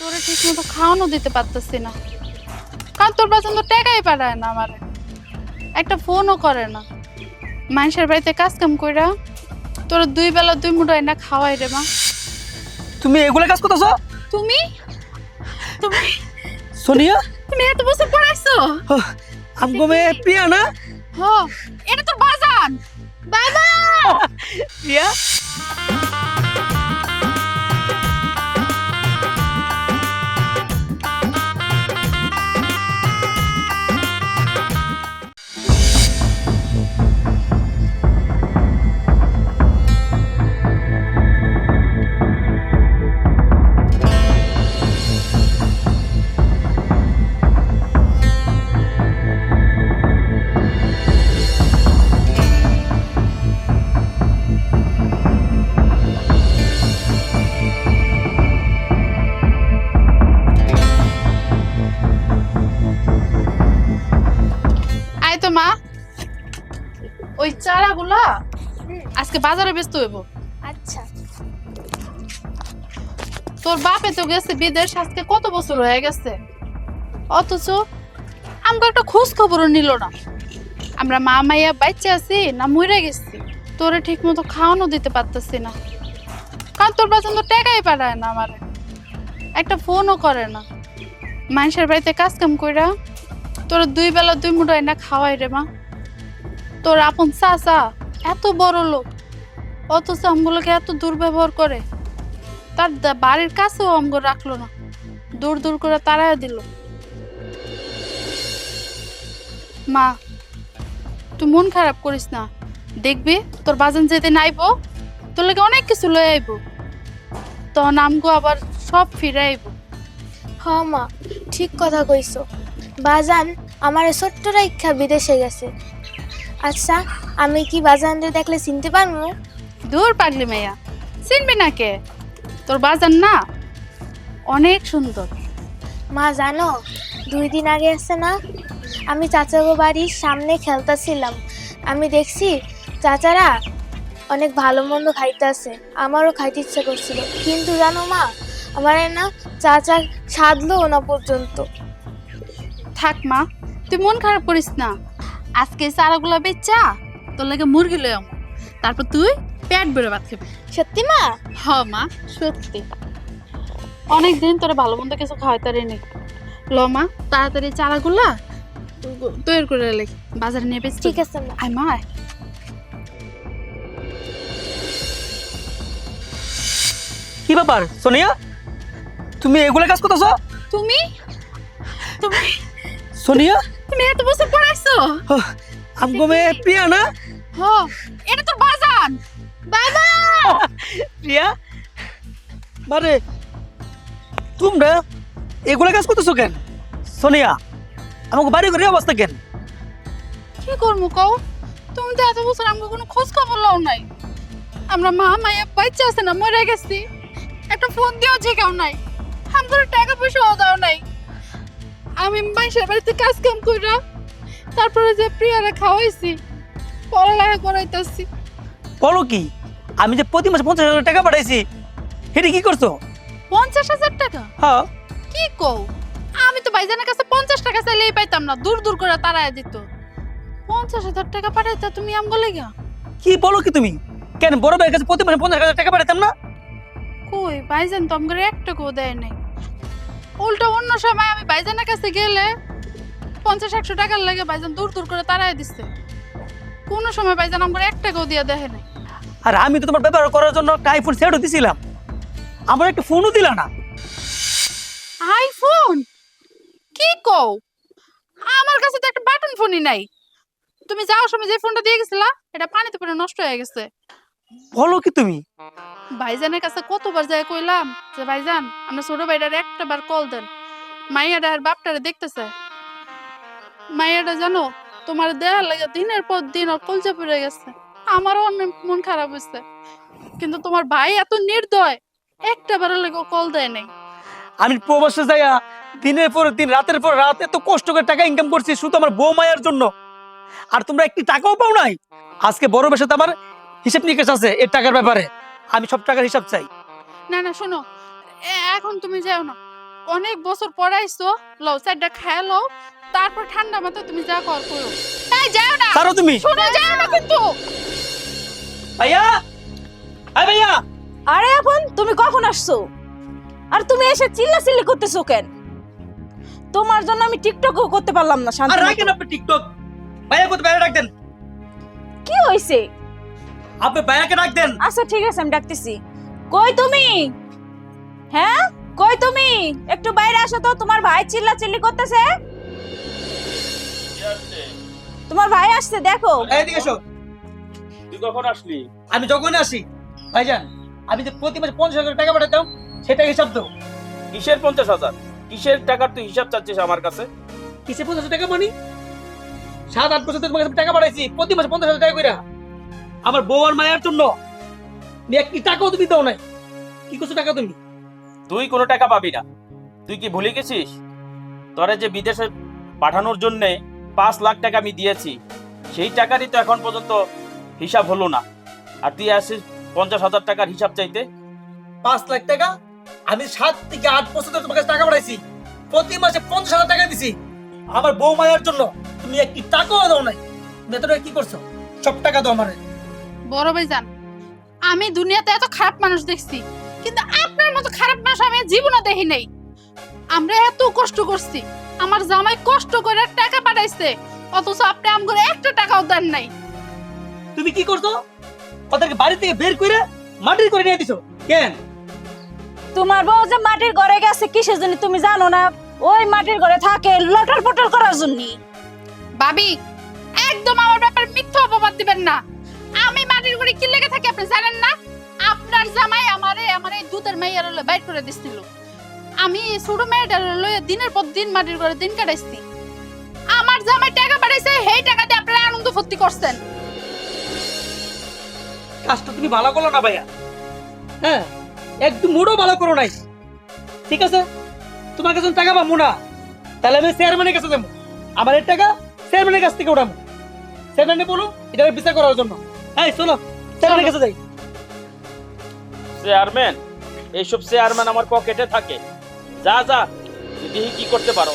তোরে ঠিক মতো খাওয়ানো দিতে পারতেছি না, কারণ তোর পছন্দ টাকাই পাঠায় না আমারে, একটা ফোনও করে না। মানুষের বাড়িতে কাজ কাম কইরা তোর দুই বেলা দুই মুঠো না খাওয়াই রে মা। তুমি এগুলা কাজ করতেছ? তুমি তুমি সোনিয়া, তুমি এত বছর পড়াইছো? আমগো মে প্রিয়া না? হ, এটা তোর বাজান। বাবা প্রিয়া, আয় তো মা, ওই চারাগুলা আজকে বাজারে ব্যস্ত হইব। আচ্ছা। তোর বাপে তো গেছে বিদেশ, আজকে কত বছর হয়ে গেছে, অথচ আমাকে একটা খোঁজ খবরও নিল না। আমরা মা মাইয়া বাচ্চা আছি না মরে গেছি, তোরে ঠিক মতো খাওয়ানো দিতে পারতেছি না, কারণ তোর পছন্দ টাকাই পাঠায় না আমারে, একটা ফোনও করে না। মানুষের বাড়িতে কাজ কাম কইরা তোর দুই বেলা দুই মুঠো না খাওয়াই রে মা। তোর আপন চাচা এত বড় লোক, অথচ আমগুলোকে এত দুর্ব্যবহার করে। তার বাড়ির কাছেও আমগো রাখলো না, দূর দূর করে তাড়ায় দিল। মা, তুই মন খারাপ করিস না, দেখবি তোর বাজান যেদিন আইবো তোর লাগে অনেক কিছু লয়ে আইবো, তখন আমগো আবার সব ফিরে আইবো। হ মা, ঠিক কথা কইছো। বাজান আমার ছোট্ট রাইখা বিদেশে গেছে। আচ্ছা, আমি কি বাজানরে দেখলে চিনতে পারবো? দূর পাগলি মাইয়া, চিনবি না কে? তোর বাজান না অনেক সুন্দর। মা জানো, 2 দিন আগে আছে না, আমি চাচাগো বাড়ির সামনে খেলতেছিলাম, আমি দেখছি চাচারা অনেক ভালো মন্দ খাইতেছে, আমারও খাইতে ইচ্ছে করছিল, কিন্তু জানো মা, আমার না চাচা সাধলো না পর্যন্ত। থাক মা, তুই মন খারাপ করিস না, আজকে চারাগুলা বেচা তোর লাগে মুরগি লয়ে আমো, তারপর তুই পেট ভরে ভাত খাবি। সত্যি মা? হ মা, সত্যি। অনেক দিন তোরে ভালো মন্দ কিছু খাওয়াইতে নি। ল মা, তাড়াতাড়ি চারাগুলা তৈরি করে রেখে বাজারে নিয়ে বেচ। ঠিক আছে মা। আয় মা আয়। কি ব্যাপার সোনিয়া, তুমি এগুলা কাজ করতেছ? তুমি তুমি সোনিয়া, তুমি এত বছর পড়াইছো? আমগো মে প্রিয়া না? হ, এটা তোর বাজান। বাবা প্রিয়া, মানে তোমরা এগুলা কাজ করতেছো কেন? সোনিয়া, আমাকে বাড়ি ঘরে অবস্থা কেন? কি করবো কও, তুমি তো এত বছর আমাকে কোনো খোঁজ খবর লও নাই। আমরা মা মাইয়া বাচ্চা আছে না মরে গেছি, একটা ফোন দিয়েও জিগাও নাই, আমাদের টাকা পয়সাও দাও নাই। আমি মাইশের বাড়িতে কাজ কাম কইরা তারপরে যে প্রিয়ারে খাওয়াইছি, পড়ালেখা করাইতাছি। বলো কি, আমি যে প্রতি মাসে 50,000 টাকা পাঠাইছি, সেটা কি করছো? 50,000 টাকা? হ্যাঁ। কি কও, আমি তো ভাইজানের কাছে 50 টাকা চাইলেই পাইতাম না, দূর দূর করে তাড়ায় দিত। 50,000 টাকা পাঠাইতা তুমি আমগো লাগা? কি বলো কি তুমি, কেন বড় ভাইয়ের কাছে প্রতি মাসে 50,000 টাকা পাঠাইতাম না? কই, ভাইজান তো আমগো 1 টাকাও দেয় নাই। উল্টা অন্য সময় আমি ভাইজানের কাছে গেলে 50-100 টাকার লাগে ভাইজান দূর দূর করে তাড়ায় দিচ্ছে, কোনো সময় ভাইজান আমগো 1 টাকাও দিয়ে দেয় নাই। আর আমি তো তোমার ব্যবহার করার জন্য একটা আইফোন সেটও দিছিলাম, আমার একটা ফোনও দিলা না। আইফোন? কি কও, আমার কাছে তো একটা বাটন ফোনই নাই। তুমি যাওয়ার সময় যে ফোনটা দিয়ে গেছিলা এটা পানিতে পড়ে নষ্ট হয়ে গেছে। বলো কি তুমি? ভাইজানের কাছে কতবার যায় কইলাম যে ভাইজান আমরা ছোট ভাইটার একটা বার কল দেন, মাইয়াটা আর বাপটারে দেখতেছে। মাইয়াটা জানো তোমার দেয়ার লাগে দিনের পর দিন ওর কলজা পড়ে গেছে, আমারও অনেক মন খারাপ হয়েছে, কিন্তু তোমার ভাই এত নির্দয়, একটা বারের লাগে কল দেয় নাই। আমি প্রবাসে যাইয়া দিনের পর দিন রাতের পর রাত এত কষ্ট করে টাকা ইনকাম করছি শুধু আমার বউ মায়ের জন্য, আর তোমরা একটি টাকাও পাও নাই। আজকে বড় বেশে তো আমার হিসাব নিকেশ আছে এর টাকার ব্যাপারে, আমি সব টাকার হিসাব চাই। না না শোনো, এখন তুমি যাও না, অনেক বছর পড়াইছো, লও চারটা খায় লও, তারপর ঠান্ডা মাথায় তুমি যা কর করো। এই যাও না, ছাড়ো তুমি। শোনো, যাও না কিন্তু। ভাইয়া, আয় ভাইয়া। আরে এখন তুমি কখন আসছো? আর তুমি এসে চিল্লাচিল্লি করতেছো কেন? তোমার জন্য আমি টিকটকও করতে পারলাম না আর শান্তি রাখেন মতো। আপনি টিকটক। ভাইয়া কোথায়, বাইরে ডাক দেন। কি হইছে? আপনি ভাইয়াকে ডাক দেন। আচ্ছা ঠিক আছে, আমি ডাকতেছি। কই তুমি? হ্যাঁ, কই তুমি? একটু বাইরে আসো তো, তোমার ভাই চিল্লাচিল্লি করতেছে। তোমার ভাই আসছে, দেখো। এদিকে এসো। তুই কখন আসলি? আমি যখন আসি ভাইজান, আমি যে প্রতি মাসে 50,000 টাকা পাঠাতাম, সেটা হিসাব দাও। কিসের 50,000? কিসের টাকার তুই হিসাব চাচ্ছিস আমার কাছে? কিসে 50,000 টাকা মানে? 7-8 বছর ধরে তোমার কাছে টাকা পাঠাইছি, প্রতি মাসে 50,000 টাকা কইরা। আমার বউ আর মায়ের জন্য তুমি একটি টাকাও তুমি দাও নাই। কি করছো টাকা তুমি? তুই কোনো টাকা পাবি না। তুই কি ভুলে গেছিস? তোরে যে বিদেশে পাঠানোর জন্য 5 লাখ টাকা আমি দিয়েছি, সেই টাকারই তো এখন পর্যন্ত হিসাব হলো না। আর তুই আসিস 50,000 টাকার হিসাব চাইতে। 5 লাখ টাকা? আমি 7 থেকে 8 বছর ধরে তোমার কাছে টাকা পাঠাইছি, প্রতি মাসে 50,000 টাকা দিছি। আমার বউ মায়ের জন্য তুমি একটি টাকাও দাও নাই। তুমি এত টাকা কি করছো? সব টাকা দাও আমারে। বড় ভাইজান, আমি দুনিয়াতে এত খারাপ মানুষ দেখছি, কিন্তু আপনার মতো খারাপ মানুষ আমি জীবনে দেখি নাই। আমরা এত কষ্ট করছি, আমার জামাই কষ্ট করে টাকা পাঠাইছে, অথচ আপনি আমগরে একটা টাকাও দেন নাই। তুমি কি করছো? ওদেরকে বাড়ি থেকে বের করে মাটির করে নিয়ে দিছো কেন? তোমার বউ যে মাটির ঘরে গেছে কিসের জন্য তুমি জানো না? ওই মাটির ঘরে থাকে লটর পটর করার জন্য। ভাবি, একদম আমার ব্যাপারে মিথ্যা অপবাদ দিবেন না। আমি মাটির ঘরে কি লেগে থাকি আপনি জানেন না? আপনার জামাই আমারে এই দুধের মাইয়ার লয়ে বাইর করে দিছিল। আমি এই ছোট মেয়েটার লয়ে দিনের পর দিন মাটির ঘরে দিন কাটাইছি। আমার জামাই টাকা পাঠাইছে, সেই টাকা দিয়ে আপনারা আনন্দ ফুর্তি করছেন। কাজটা তুমি ভালো করলো না ভাইয়া। হ্যাঁ, একদম মুডও ভালো করো নাই। ঠিক আছে, তোমার কাছে টাকা পাবো না, তাহলে আমি চেয়ারম্যানের কাছে যাবো। আমার এই টাকা চেয়ারম্যানের কাছ থেকে উঠাবো। চেয়ারম্যানে বলো এটা বিচার করার জন্য। হ্যাঁ চলো, চেয়ারম্যানের কাছে যাই। চেয়ারম্যান? এইসব চেয়ারম্যান আমার পকেটে থাকে। যা যা, তুই দেখি কি করতে পারো।